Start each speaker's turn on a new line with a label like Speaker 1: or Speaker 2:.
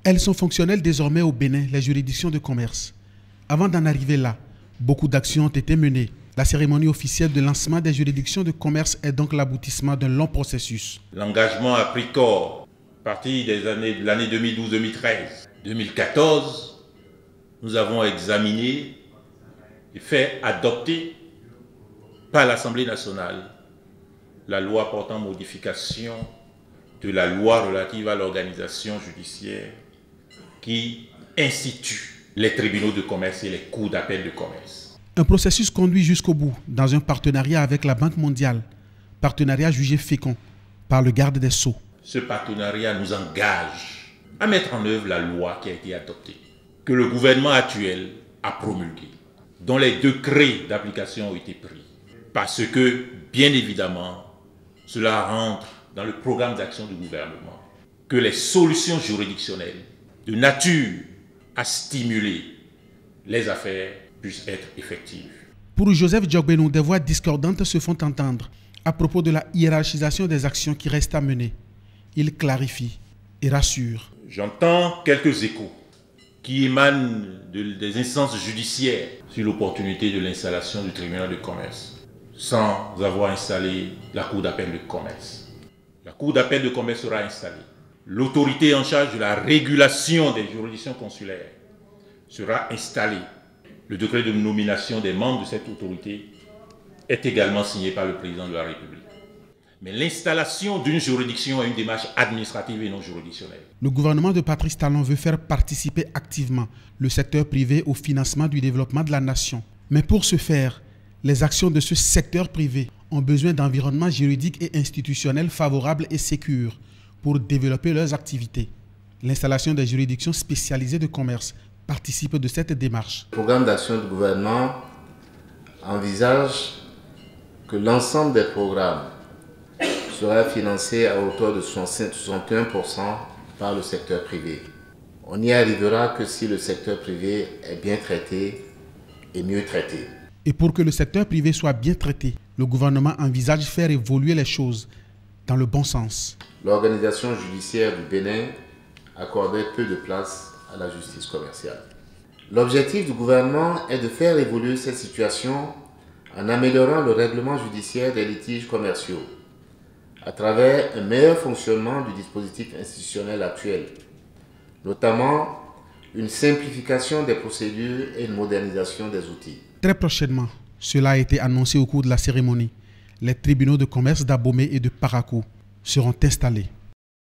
Speaker 1: Elles sont fonctionnelles désormais au Bénin, les juridictions de commerce. Avant d'en arriver là, beaucoup d'actions ont été menées. La cérémonie officielle de lancement des juridictions de commerce est donc l'aboutissement d'un long processus.
Speaker 2: L'engagement a pris corps à partir de l'année 2012-2013. 2014, nous avons examiné et fait adopter par l'Assemblée nationale la loi portant modification de la loi relative à l'organisation judiciaire qui institue les tribunaux de commerce et les cours d'appel de commerce.
Speaker 1: Un processus conduit jusqu'au bout dans un partenariat avec la Banque mondiale, partenariat jugé fécond par le garde des Sceaux.
Speaker 2: Ce partenariat nous engage à mettre en œuvre la loi qui a été adoptée, que le gouvernement actuel a promulguée, dont les décrets d'application ont été pris. Parce que, bien évidemment, cela rentre dans le programme d'action du gouvernement, que les solutions juridictionnelles de nature à stimuler les affaires puissent être effectives.
Speaker 1: Pour Joseph Diogbenou, des voix discordantes se font entendre à propos de la hiérarchisation des actions qui restent à mener. Il clarifie et rassure.
Speaker 2: J'entends quelques échos qui émanent des instances judiciaires sur l'opportunité de l'installation du tribunal de commerce sans avoir installé la cour d'appel de commerce. La cour d'appel de commerce sera installée. L'autorité en charge de la régulation des juridictions consulaires sera installée. Le décret de nomination des membres de cette autorité est également signé par le président de la République. Mais l'installation d'une juridiction est une démarche administrative et non juridictionnelle.
Speaker 1: Le gouvernement de Patrice Talon veut faire participer activement le secteur privé au financement du développement de la nation. Mais pour ce faire, les actions de ce secteur privé ont besoin d'environnements juridiques et institutionnels favorables et sécures pour développer leurs activités. L'installation des juridictions spécialisées de commerce participe de cette démarche.
Speaker 3: Le programme d'action du gouvernement envisage que l'ensemble des programmes sera financé à hauteur de 61% par le secteur privé. On n'y arrivera que si le secteur privé est bien traité et mieux traité.
Speaker 1: Et pour que le secteur privé soit bien traité, le gouvernement envisage de faire évoluer les choses dans le bon sens.
Speaker 3: L'organisation judiciaire du Bénin accordait peu de place à la justice commerciale. L'objectif du gouvernement est de faire évoluer cette situation en améliorant le règlement judiciaire des litiges commerciaux à travers un meilleur fonctionnement du dispositif institutionnel actuel, notamment une simplification des procédures et une modernisation des outils.
Speaker 1: Très prochainement, cela a été annoncé au cours de la cérémonie. Les tribunaux de commerce d'Abomey et de Parakou seront installés.